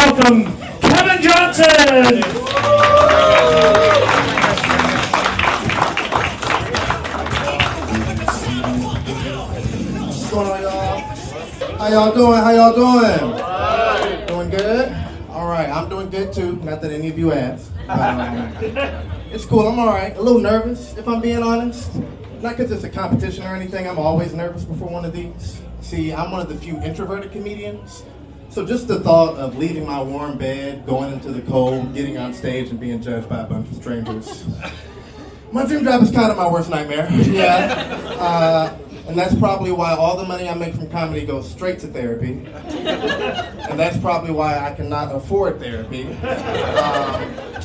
welcome Kevin Johnson. What's going on, y'all? How y'all doing? How y'all doing? Doing good? All right, I'm doing good too. Not that any of you asked. It's cool. I'm all right. A little nervous, if I'm being honest. Not because it's a competition or anything. I'm always nervous before one of these. See, I'm one of the few introverted comedians. So just the thought of leaving my warm bed, going into the cold, getting on stage and being judged by a bunch of strangers. My dream job is kind of my worst nightmare. Yeah. And that's probably why all the money I make from comedy goes straight to therapy. And that's probably why I cannot afford therapy. But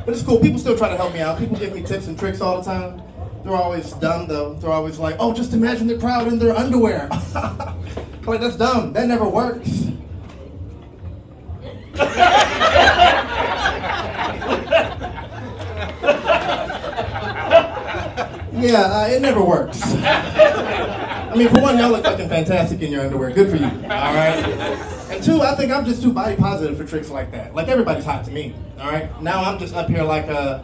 it's cool. People still try to help me out. People give me tips and tricks all the time. They're always dumb, though. They're always like, oh, just imagine the crowd in their underwear. I'm like, that's dumb. That never works. Yeah, it never works. I mean, for one, y'all look fucking fantastic in your underwear. Good for you, all right? And two, I think I'm just too body positive for tricks like that. Like, everybody's hot to me, all right? Now I'm just up here like a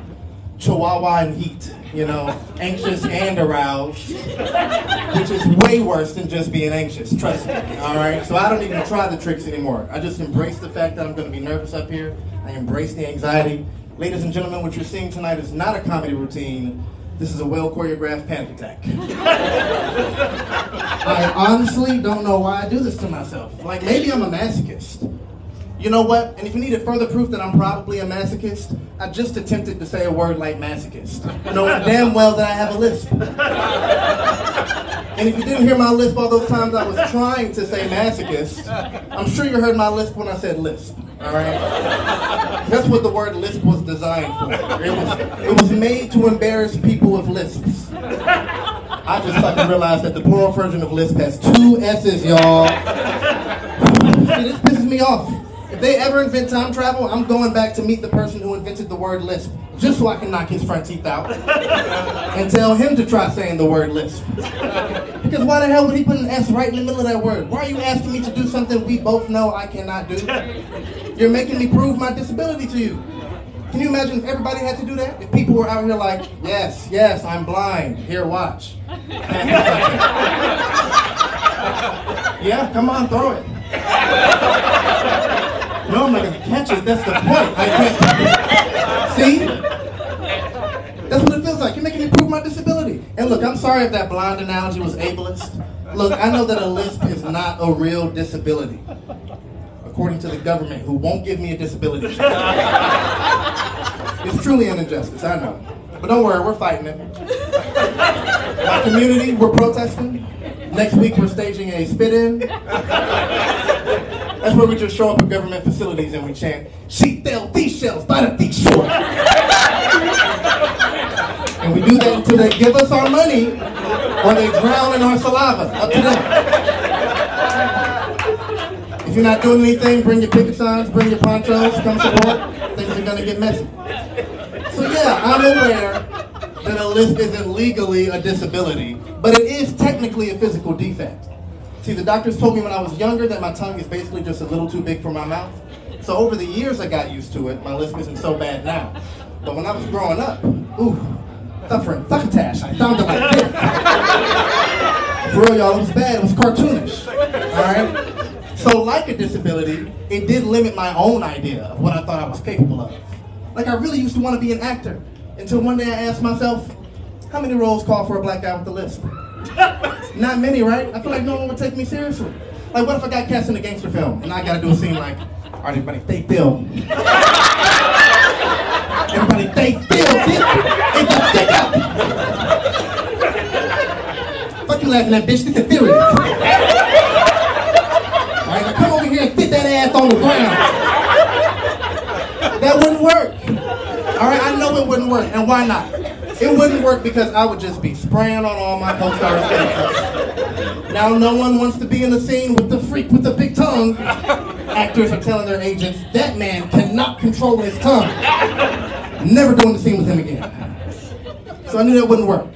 chihuahua in heat, you know, anxious and aroused, which is way worse than just being anxious, trust me, all right? So I don't even try the tricks anymore. I just embrace the fact that I'm gonna be nervous up here. I embrace the anxiety. Ladies and gentlemen, what you're seeing tonight is not a comedy routine. This is a well-choreographed panic attack. I honestly don't know why I do this to myself. Like, maybe I'm a masochist. You know what? And if you needed further proof that I'm probably a masochist, I just attempted to say a word like masochist, knowing damn well that I have a lisp. And if you didn't hear my lisp all those times I was trying to say masochist, I'm sure you heard my lisp when I said lisp, all right? That's what the word lisp was designed for. It was made to embarrass people with lisps. I just fucking realized that the plural version of lisp has 2 S's, y'all. See, this pisses me off. If they ever invent time travel, I'm going back to meet the person who invented the word lisp, just so I can knock his front teeth out and tell him to try saying the word lisp. Because why the hell would he put an S right in the middle of that word? Why are you asking me to do something we both know I cannot do? You're making me prove my disability to you. Can you imagine if everybody had to do that? If people were out here like, yes, I'm blind, here, watch. Yeah, come on, throw it. No, I'm not gonna catch it, that's the point. I can't. See? That's what it feels like. You're making me prove my disability. And look, I'm sorry if that blind analogy was ableist. Look, I know that a lisp is not a real disability, according to the government, who won't give me a disability check. It's truly an injustice, I know. But don't worry, we're fighting it. My community, we're protesting. Next week, we're staging a spit-in. That's where we just show up at government facilities and we chant, "Sheep fell these shells by the feet short." And we do that until they give us our money or they drown in our saliva. Up to them. If you're not doing anything, bring your picket signs, bring your ponchos, come support. Things are gonna get messy. So yeah, I'm aware that a lisp isn't legally a disability, but it is technically a physical defect. See, the doctors told me when I was younger that my tongue is basically just a little too big for my mouth. So over the years I got used to it. My lisp isn't so bad now. But when I was growing up, suffering succotash, I sounded like this. For real, y'all, it was bad. It was cartoonish. Alright? So like a disability, it did limit my own idea of what I thought I was capable of. Like, I really used to want to be an actor, until one day I asked myself, how many roles call for a black guy with a lisp? Not many, right? I feel like no one would take me seriously. Like, what if I got cast in a gangster film, and I gotta do a scene like, all right, everybody, stay still. Everybody, stay still, bitch! And just stick up! Fuck you laughing at, bitch, this is serious. All right, now come over here and sit that ass on the ground. That wouldn't work. All right, I know it wouldn't work, and why not? It wouldn't work because I would just be spraying on all my co-stars' faces. Now no one wants to be in the scene with the freak with the big tongue. Actors are telling their agents, that man cannot control his tongue. Never doing the scene with him again. So I knew that wouldn't work.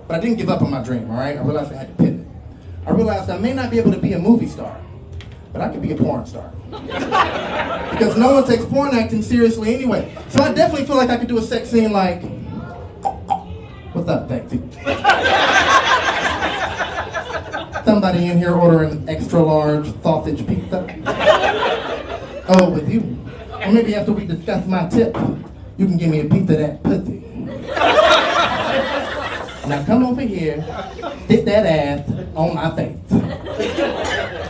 But I didn't give up on my dream, all right? I realized I had to pivot. I realized I may not be able to be a movie star, but I could be a porn star. Because because no one takes porn acting seriously anyway. So I definitely feel like I could do a sex scene like, what's up, Taxi? Somebody in here ordering extra large sausage pizza? Oh, with you. Or maybe after we discuss my tip, you can give me a piece of that pussy. Now come over here, stick that ass on my face.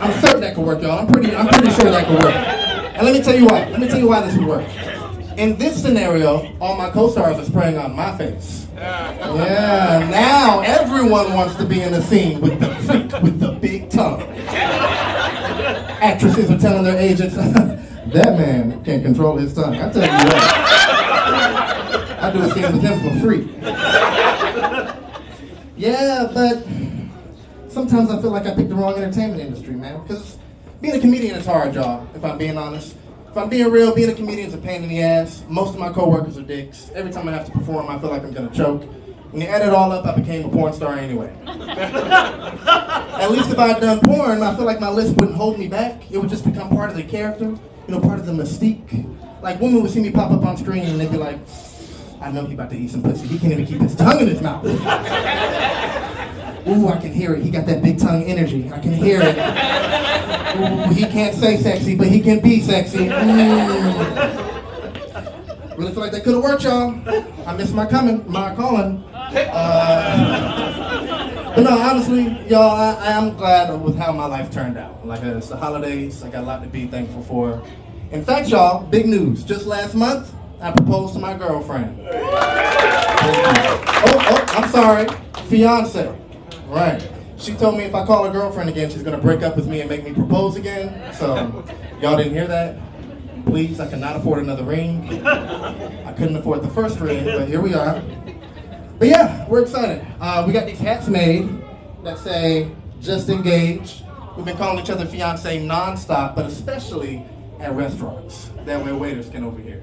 I'm certain that could work, y'all. I'm pretty sure that could work. And let me tell you why. Let me tell you why this would work. In this scenario, all my co-stars are spraying on my face. Yeah, now everyone wants to be in the scene with the freak with the big tongue. Actresses are telling their agents, that man can't control his tongue. I tell you what. I do a scene with him for free. Yeah, but sometimes I feel like I picked the wrong entertainment industry, man. Because being a comedian is hard, y'all, if I'm being honest. If I'm being real, being a comedian is a pain in the ass. Most of my coworkers are dicks. Every time I have to perform, I feel like I'm gonna choke. When you add it all up, I became a porn star anyway. At least if I'd done porn, I feel like my list wouldn't hold me back. It would just become part of the character, you know, part of the mystique. Like, women would see me pop up on screen and they'd be like, I know he about to eat some pussy. He can't even keep his tongue in his mouth. Ooh, I can hear it. He got that big tongue energy. I can hear it. Ooh, he can't say sexy, but he can be sexy. Really feel like that could have worked, y'all. I missed my calling. But no, honestly, y'all, I am glad with how my life turned out. Like, it's the holidays. I got a lot to be thankful for. In fact, y'all, big news. Just last month, I proposed to my girlfriend. I'm sorry. Fiance. Right. She told me if I call her girlfriend again, she's going to break up with me and make me propose again. So, y'all didn't hear that? Please, I cannot afford another ring. I couldn't afford the first ring, but here we are. But yeah, we're excited. We got these hats made that say, just engaged. We've been calling each other fiance nonstop, but especially at restaurants. That way waiters can overhear.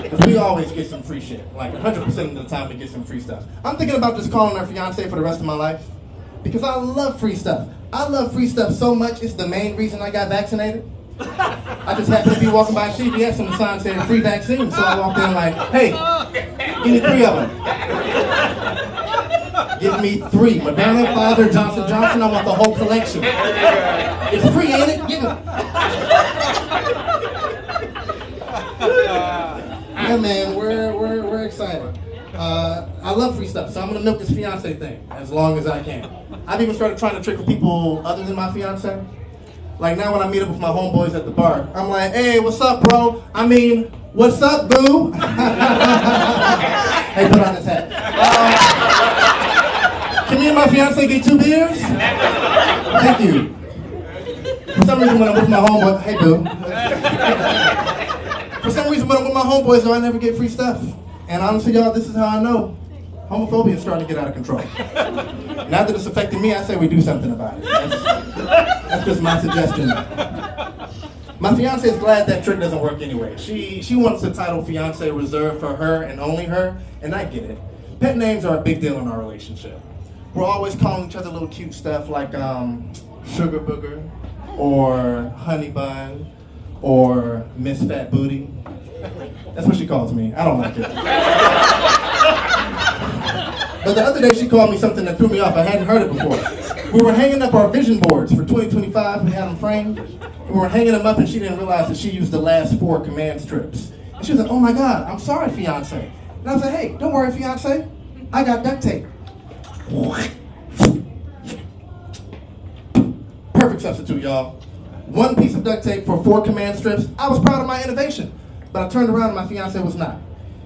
Because we always get some free shit. Like 100% of the time we get some free stuff. I'm thinking about just calling her fiance for the rest of my life. Because I love free stuff. I love free stuff so much, it's the main reason I got vaccinated. I just happened to be walking by CVS and the sign said free vaccine. So I walked in like, hey, give me 3 of them. Give me 3. Moderna, Pfizer, Johnson, Johnson. I want the whole collection. It's free, ain't it? Give it. Yeah, man, we're excited. I love free stuff, so I'm gonna milk this fiance thing as long as I can. I've even started trying to trick with people other than my fiance. Like now when I meet up with my homeboys at the bar, I'm like, hey, what's up, bro? I mean, what's up, boo? Hey, put on this hat. Can me and my fiance get 2 beers? Thank you. For some reason when I'm with my homeboys, hey, boo. For some reason when I'm with my homeboys, though, I never get free stuff. And honestly, y'all, this is how I know homophobia is starting to get out of control. Now that it's affecting me, I say we do something about it. That's just my suggestion. My fiance is glad that trick doesn't work anyway. She wants the title fiance reserved for her and only her, and I get it. Pet names are a big deal in our relationship. We're always calling each other little cute stuff like Sugar Booger, or Honey Bun, or Miss Fat Booty. That's what she calls me. I don't like it. But the other day she called me something that threw me off. I hadn't heard it before. We were hanging up our vision boards for 2025. We had them framed. We were hanging them up and she didn't realize that she used the last 4 command strips. And she was like, oh my God, I'm sorry, fiance. And I was like, hey, don't worry, fiance. I got duct tape. Perfect substitute, y'all. 1 piece of duct tape for 4 command strips. I was proud of my innovation. But I turned around and my fiance was not.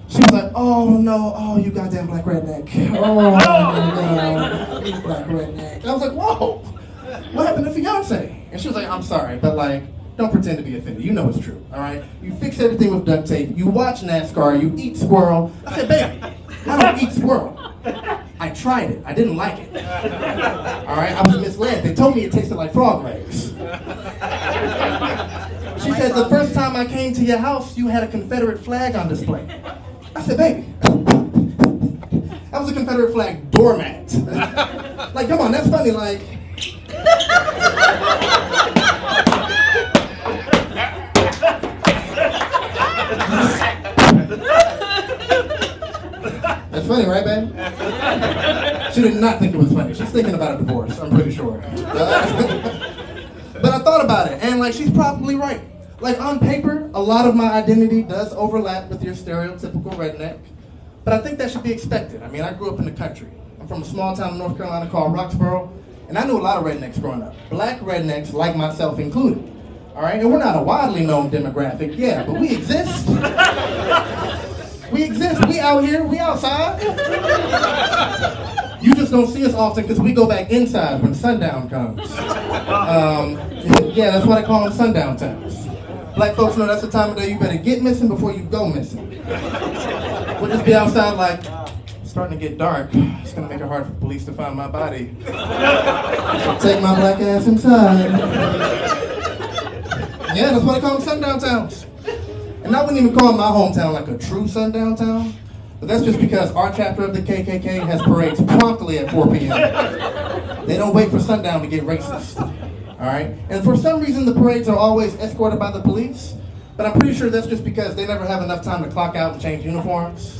She was like, oh no, oh you goddamn black redneck. Oh my God, you black redneck. I was like, whoa, what happened to fiance? And she was like, I'm sorry, but like, don't pretend to be offended. You know it's true, all right? You fix everything with duct tape. You watch NASCAR, you eat squirrel. I said, babe, I don't eat squirrel. I tried it, I didn't like it. All right, I was misled. They told me it tasted like frog legs. She said, the first time I came to your house, you had a Confederate flag on display. I said, baby, that was a Confederate flag doormat. Like, come on, that's funny, like. That's funny, right, babe? She did not think it was funny. She's thinking about a divorce, I'm pretty sure. But I thought about it, and like, she's probably right. Like, on paper, a lot of my identity does overlap with your stereotypical redneck, but I think that should be expected. I mean, I grew up in the country. I'm from a small town in North Carolina called Roxborough, and I knew a lot of rednecks growing up. Black rednecks, like myself included. All right, and we're not a widely known demographic, yeah, but we exist. We exist, we out here, we outside. You just don't see us often because we go back inside when sundown comes. Yeah, that's why they call them sundown towns. Black folks know that's the time of day you better get missing before you go missing. We'll just be outside like, it's starting to get dark. It's gonna make it hard for police to find my body. So take my black ass inside. Yeah, that's why they call them sundown towns. And I wouldn't even call my hometown like a true sundown town, but that's just because our chapter of the KKK has parades promptly at 4 p.m. They don't wait for sundown to get racist, all right? And for some reason, the parades are always escorted by the police, but I'm pretty sure that's just because they never have enough time to clock out and change uniforms.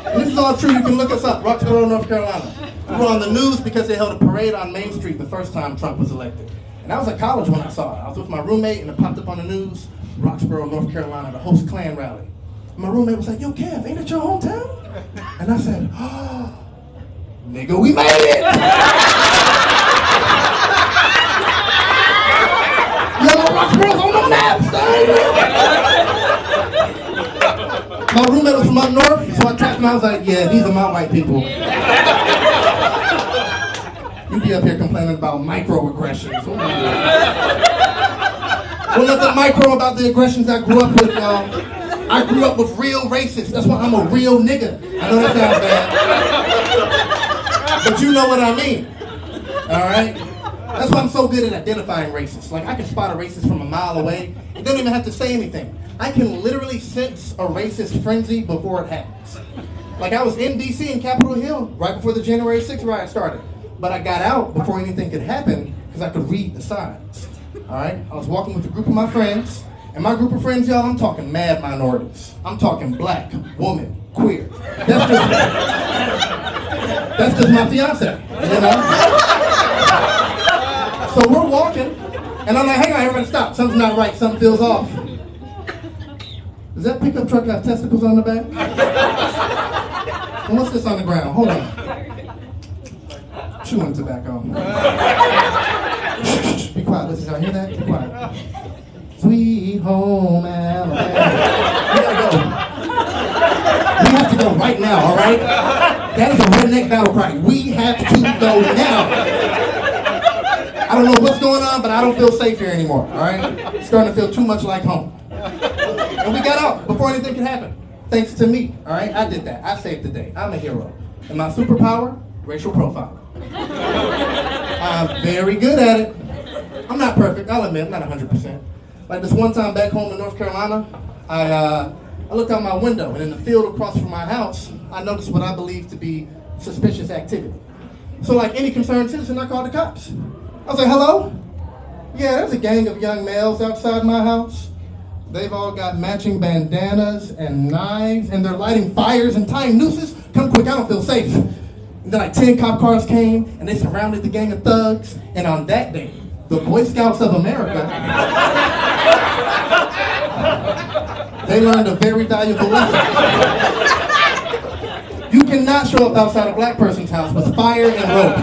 And this is all true. You can look us up, Roxborough, North Carolina. We were on the news because they held a parade on Main Street the first time Trump was elected. And I was at college when I saw it. I was with my roommate and it popped up on the news, Roxborough, North Carolina, to host Klan rally. And my roommate was like, yo, Kev, ain't it your hometown? And I said, oh, nigga, we made it! Yo, Roxborough's on the map, son! My roommate was from up north, so I tapped him. I was like, yeah, these are my white people. You be up here complaining about microaggressions. Well, nothing micro about the aggressions I grew up with, y'all. I grew up with real racists. That's why I'm a real nigga. I know that sounds bad. But you know what I mean. All right? That's why I'm so good at identifying racists. Like, I can spot a racist from a mile away. They don't even have to say anything. I can literally sense a racist frenzy before it happens. Like, I was in D.C. in Capitol Hill right before the January 6th riot started. But I got out before anything could happen because I could read the signs. All right? I was walking with a group of my friends. And my group of friends, y'all, I'm talking mad minorities. I'm talking black, woman, queer. That's just my fiance, you know? So we're walking, and I'm like, hang on, everybody stop. Something's not right. Something feels off. Does that pickup truck have testicles on the back? And what's this on the ground? Hold on. Chewing tobacco. Be quiet. Listen, y'all hear that? Be quiet. Sweet home Alabama. We gotta go. We have to go right now, all right? That is a redneck battle cry. We have to go now. I don't know what's going on, but I don't feel safe here anymore, all right? It's starting to feel too much like home. And we got out before anything could happen. Thanks to me, all right? I did that. I saved the day. I'm a hero. And my superpower? Racial profiling. I'm very good at it. I'm not perfect, I'll admit, I'm not 100%. Like this one time back home in North Carolina, I looked out my window, and in the field across from my house, I noticed what I believed to be suspicious activity. So like any concerned citizen, I called the cops. I was like, hello? Yeah, there's a gang of young males outside my house. They've all got matching bandanas and knives, and they're lighting fires and tying nooses. Come quick, I don't feel safe. And then like 10 cop cars came, and they surrounded the gang of thugs, and on that day, the Boy Scouts of America, they learned a very valuable lesson. You cannot show up outside a black person's house with fire and rope.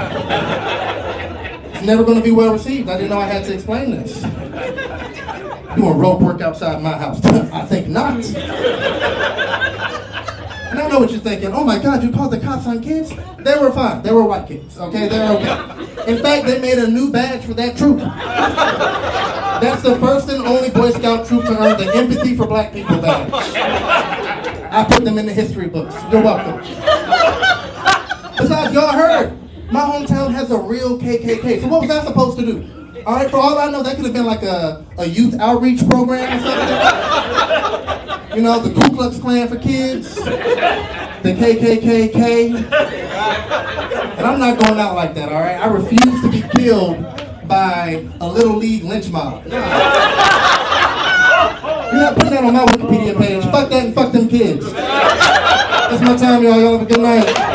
It's never going to be well received. I didn't know I had to explain this. Doing rope work outside my house. I think not. And I know what you're thinking. Oh my God, you called the cops on kids? They were fine. They were white kids. Okay, they're okay. In fact, they made a new badge for that troop. That's the first and only Boy Scout troop to earn the Empathy for Black People badge. I put them in the history books. You're welcome. Besides, y'all heard, my hometown has a real KKK. So what was I supposed to do? All right, for all I know, that could have been like a youth outreach program or something. You know, the Ku Klux Klan for kids, the KKKK. And I'm not going out like that, all right? I refuse to be killed by a little league lynch mob. You're not putting that on my Wikipedia page. Fuck that and fuck them kids. That's my time, y'all. Y'all have a good night.